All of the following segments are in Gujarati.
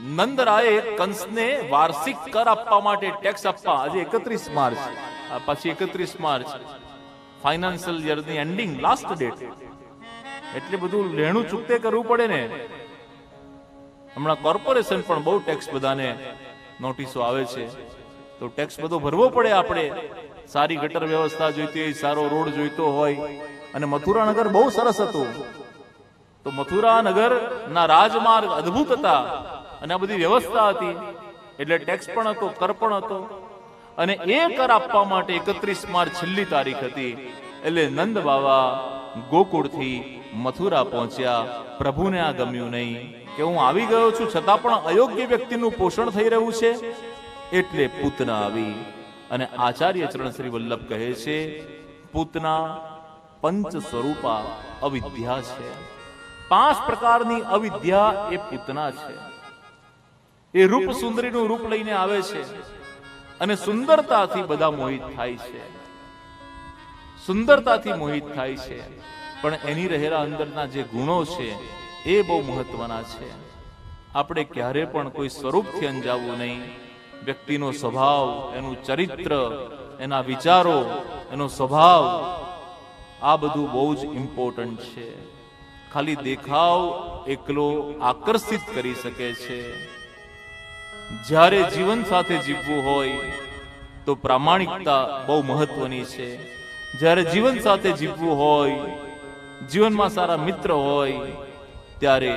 નંદરાયે કંસને વાર્ષિક કર આપવા માટે ટેક્સ આપવા આજે 31 માર્ચ પછી 31 માર્ચ ફાઇનાન્શિયલ યરની એન્ડિંગ લાસ્ટ ડેટ એટલે બધું લેણું ચૂકતે કરવું પડે ને. હમણાં કોર્પોરેશન પણ બહુ ટેક્સ બધાને નોટિસો આવે છે તો ટેક્સ બધો ભરવો પડે. આપણે સારી ગટર વ્યવસ્થા જોઈતી હોય, સારો રોડ જોઈતો હોય. અને મથુરા નગર બહુ સરસ હતું તો મથુરા નગર ના રાજમાર્ગ અદ્ભુત હતા અને આ બધી વ્યવસ્થા હતી એટલે ટેક્સ પણ હતો, કર પણ હતો. અને એ કર આપવા માટે 31 માર્ચ છેલ્લી તારીખ હતી એટલે નંદ બાવા ગોકુળથી મથુરા પહોંચ્યા. પ્રભુને આ ગમ્યું નહીં કે હું આવી ગયો છું છતાં પણ અયોગ્ય વ્યક્તિનું પોષણ થઈ રહ્યું છે એટલે પૂતના આવી. અને આચાર્ય ચરણ શ્રી વલ્લભ કહે છે પૂતના પંચ સ્વરૂપા અવિદ્યા છે. 5 પ્રકારની અવિદ્યા એ પૂતના છે. એ રૂપ સુંદરીનું રૂપ લઈને આવે છે અને સુંદરતાથી બધા મોહિત થાય છે, સુંદરતાથી મોહિત થાય છે. પણ એની રહેલા અંદરના જે ગુણો છે એ બહુ મહત્વના છે. આપણે ક્યારે પણ કોઈ સ્વરૂપથી અંજાવવું નહીં. વ્યક્તિનો સ્વભાવ, એનું ચરિત્ર, એના વિચારો, એનો સ્વભાવ આ બધું બહુ જ ઇમ્પોર્ટન્ટ છે. ખાલી દેખાવ એકલો આકર્ષિત કરી શકે છે. જ્યારે જીવન સાથે જીવવું હોય તો પ્રામાણિકતા બહુ મહત્વની છે. જ્યારે જીવન સાથે જીવવું હોય, જીવનમાં સારા મિત્ર હોય ત્યારે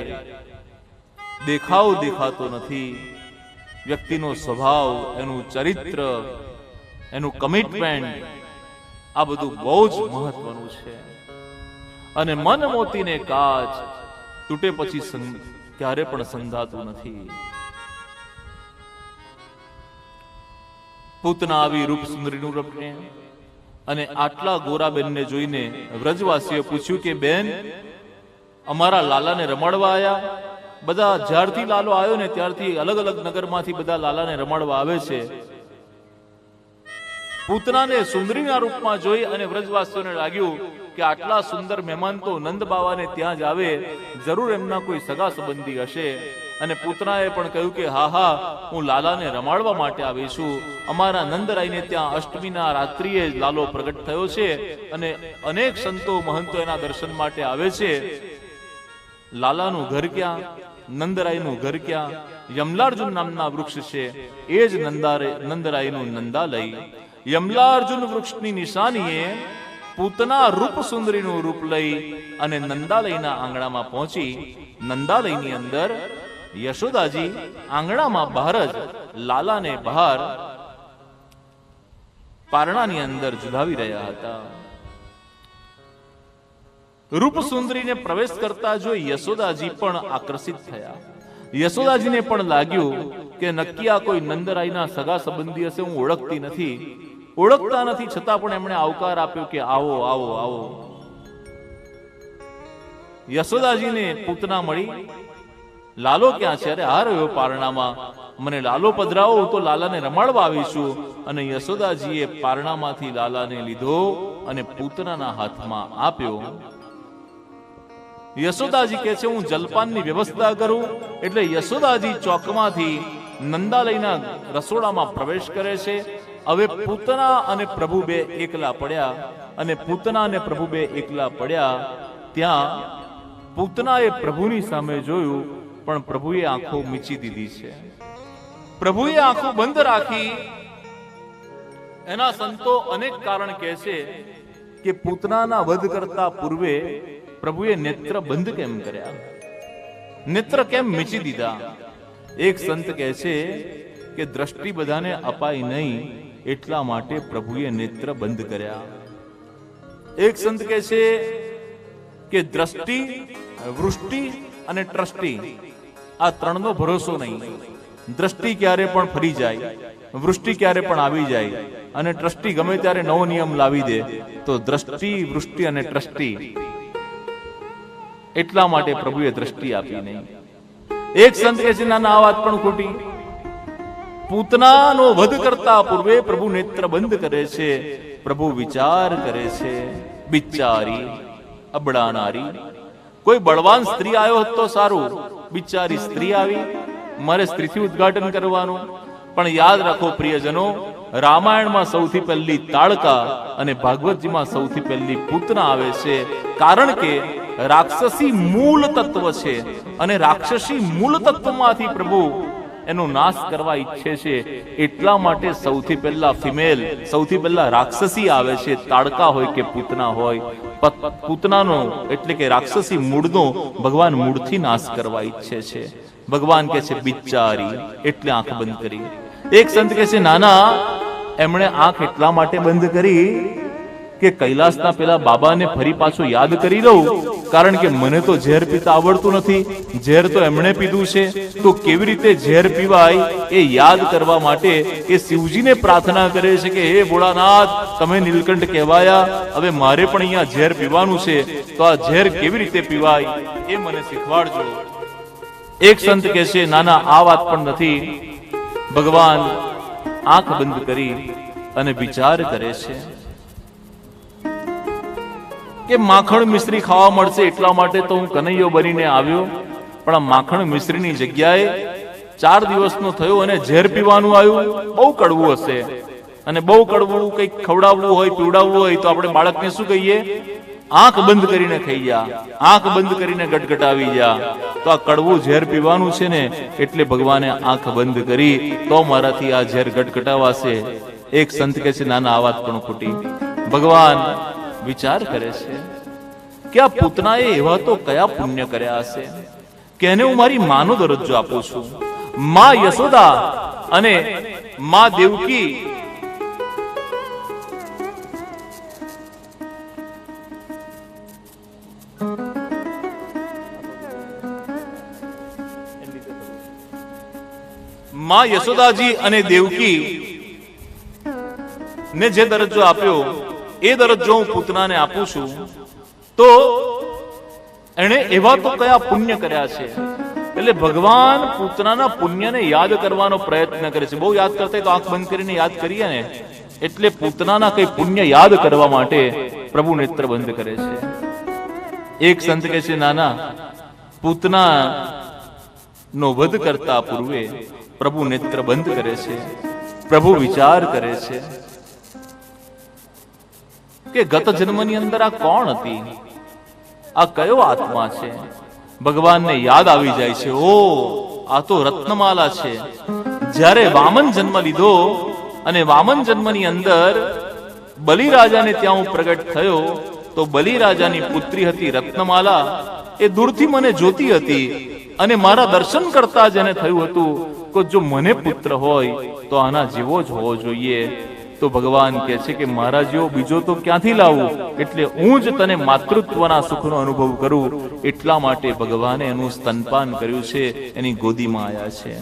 દેખાવ દેખાતો નથી. વ્યક્તિનો સ્વભાવ, એનું ચરિત્ર, એનું કમિટમેન્ટ આ બધું બહુ જ મહત્વનું છે. અને મન મોતીને કાચ તૂટે પછી ક્યારે પણ સંધાતું નથી. પૂતના આવી રૂપ સુંદરીનું રૂપને અને આટલા ગોરાબેનને જોઈને વ્રજવાસીઓએ પૂછ્યું કે બેન, અમારા લાલાને રમાડવા આયા? બધા જ્યારથી લાલો આવ્યો ને ત્યારથી અલગ અલગ નગરમાંથી બધા લાલાને રમાડવા આવે છે. પૂતનાને સુંદરીના રૂપમાં જોઈ અને વ્રજવાસીઓને લાગ્યું કે આટલા સુંદર મહેમાન તો નંદ બાવાને ત્યાં જ આવે, જરૂર એમના કોઈ સગા સંબંધી હશે. અને પૂતનાએ પણ કહ્યું કે હા હા, હું લાલાને રમાડવા માટે આવી છું. અમારા નંદરાયને ત્યાં અષ્ટમીના રાત્રિએ લાલો પ્રગટ થયો છે અને અનેક સંતો મહંતો એના દર્શન માટે આવે છે. લાલાનું ઘર ક્યાં, નંદરાયનું ઘર ક્યાં? યમલાર્જુન નામના વૃક્ષ છે, એ જ નંદરાયનું નંદાલય. યમલાર્જુન વૃક્ષની નિશાનીએ પૂતના રૂપ સુંદરીનું રૂપ લઈ અને નંદાલયના આંગણામાં પહોંચી. નંદાલયની અંદર યશોદાજી આંગણામાં બહાર જ લાલાને બહાર પારણાની અંદર ઝુલાવી રહ્યા હતા. રૂપ સુંદરીને પ્રવેશ કરતા જોઈ યશોદાજી પણ આકર્ષિત થયા. યશોદાજીને પણ લાગ્યું કે નક્કી આ કોઈ નંદરાયના સગા સંબંધી હશે, હું ઓળખતી નથી. ઓળખતા નથી છતાં પણ એમણે આવકાર આપ્યો કે આવો આવો આવો. યશોદાજીને પૂતના મળી, લાલો ક્યાં છે? અરે આ રહ્યો પારણામાં, મને લાલો પધરાવો, હું તો લાલાને રમાડવા આવીશું. અને યશોદાજીએ પારણામાંથી લાલાને લીધો અને પૂતનાના હાથમાં આપ્યો. યશોદાજી કહે છે હું જલપાનની વ્યવસ્થા કરું. એટલે યશોદાજી ચોકમાંથી નંદાલયના રસોડામાં પ્રવેશ કરે છે. હવે પૂતના અને પ્રભુ બે એકલા પડ્યા. અને પૂતના અને પ્રભુ બે એકલા પડ્યા ત્યાં પૂતનાએ પ્રભુની સામે જોયું પણ પ્રભુએ આંખો મીચી દીધી છે. પ્રભુએ આંખો બંધ રાખી. એના સંતો અનેક કારણ કહે છે કે પૂતનાના વધ કરતા પૂર્વે પ્રભુએ નેત્ર બંધ કેમ કર્યા, નેત્ર કેમ મીચી દીધા? એક સંત કહે છે કે દ્રષ્ટિ બધાને અપાય નહીં એટલા માટે પ્રભુએ નેત્ર બંધ કર્યા. એક સંત કહે છે કે દ્રષ્ટિ, વૃષ્ટિ અને ટ્રસ્ટી આ ત્રણનો ભરોસો નહીં. દ્રષ્ટિ ક્યારે પણ ફરી જાય, વૃષ્ટિ ક્યારે પણ આવી જાય અને ટ્રસ્ટી ગમે ત્યારે નવો નિયમ લાવી દે. તો દ્રષ્ટિ, વૃષ્ટિ અને ટ્રસ્ટી એટલા માટે પ્રભુએ દ્રષ્ટિ આપી નહીં. એક સંત કહે છે ના આ વાત પણ ખોટી. પૂતનાનો વધ કરતા પૂર્વે પ્રભુ નેત્ર બંધ કરે છે. પ્રભુ વિચાર કરે છે, બિચારી અબડાનારી. કોઈ બળવાન સ્ત્રી આવ્યો હોત તો સારું, બિચારી સ્ત્રી આવી મારે સ્ત્રીથી ઉદ્ઘાટન કરવાનું. પણ યાદ રાખો પ્રિયજનો, રામાયણમાં સૌથી પહેલી તાડકા અને ભાગવતજીમાં સૌથી પહેલી પૂતના આવે છે. કારણ કે રાક્ષસી મૂળ તત્વ છે અને રાક્ષસી મૂળ તત્વમાંથી પ્રભુ એનો નાશ કરવા ઈચ્છે છે. એટલા માટે સૌથી પહેલા ફિમેલ, સૌથી પહેલા રાક્ષસી આવે છે, તાડકા હોય કે પૂતના હોય. પૂતનાનો એટલે કે રાક્ષસી મૂળનો ભગવાન મૂળથી નાશ કરવા ઈચ્છે છે. ભગવાન કહે છે બિચારી, એટલે આંખ બંધ કરી. એક સંત કહે છે નાના, એમણે આંખ એટલા માટે બંધ કરી કે કૈલાસના પેલા બાબાને ફરી પાછો યાદ કરી લઉં. કારણ કે મને તો ઝેર પીતા આવડતું નથી, ઝેર તો એમણે પીધું છે, તો કેવી રીતે ઝેર પીવાય એ યાદ કરવા માટે એ શિવજીને પ્રાર્થના કરે છે કે હે ભોળાનાથ, તમે નીલકંઠ કહેવાયા, હવે મારે પણ અહીંયા ઝેર પીવાનું છે, તો આ ઝેર કેવી રીતે પીવાય એ મને શીખવાડજો. એક સંત કહે છે નાના, આ વાત પણ નથી. ભગવાન આંખ બંધ કરી અને વિચાર કરે છે કે માખણ મિશ્રી ખાવા મળશે એટલા માટે તો હું કનૈયો બનીને આવ્યો, પણ આ માખણ મિશ્રીની જગ્યાએ 4 દિવસનો થયો અને ઝેર પીવાનું આવ્યું. બહુ કડવું હશે, અને બહુ કડવું કંઈક ખવડાવવું હોય, પીવડાવવું હોય તો આપણે બાળકને શું કહીએ? આંખ બંધ કરીને ખાઈ જા, આંખ બંધ કરીને ગટગટાવી જા. તો આ કડવું ઝેર પીવાનું છે ને, એટલે ભગવાને આંખ બંધ કરી, તો મારાથી આ ઝેર ગટગટાવાશે. એક સંત કહે છે નાના, આ વાત પણ ખોટી. ભગવાન વિચાર કરે છે કે આ પૂતનાએ એવા તો કયા પુણ્ય કર્યા હશે કે એને હું મારી માનો દરજ્જો આપું છું. માં યશોદા અને માં દેવકી માં યશોદાજી અને દેવકી ને જે દરજ્જો આપ્યો એ દરજ્જો હું પૂતનાને આપું છું. તો એણે એવા તો કયા પુણ્ય કર્યા છે? એટલે ભગવાન પૂતનાના પુણ્યને યાદ કરવાનો પ્રયત્ન કરે છે. બહુ યાદ કરતા તો આંખ બંધ કરીને યાદ કરીએ ને, એટલે પૂતનાના કઈ પુણ્ય યાદ કરવા માટે પ્રભુ નેત્ર બંધ કરે છે. એક સંત કહે છે નાના, પૂતના નો વધ કરતા પૂર્વે પ્રભુ નેત્ર બંધ કરે છે. પ્રભુ વિચાર કરે છે કે ગત જન્મની અંદર આ કોણ હતી, આ કયો આત્મા છે? ભગવાનને યાદ આવી જાય છે, ઓ આ તો રત્નમાલા છે. જ્યારે વામન જન્મ લીધો અને વામન જન્મની અંદર બલિરાજાને ત્યાં હું પ્રગટ થયો, તો બલિરાજાની પુત્રી હતી રત્નમાલા. એ દૂરથી મને જોતી હતી અને મારા દર્શન કરતા જ એને થયું હતું કે જો મને પુત્ર હોય તો આના જેવો જ હોવો જોઈએ. તો ભગવાન કહે છે કે મારા જેવો બીજો તો ક્યાંથી લાવું, એટલે હું જ તને માતૃત્વના સુખનો અનુભવ કરું. એટલા માટે ભગવાને એનું સ્તનપાન કર્યું છે, એની ગોદીમાં આવ્યા છે.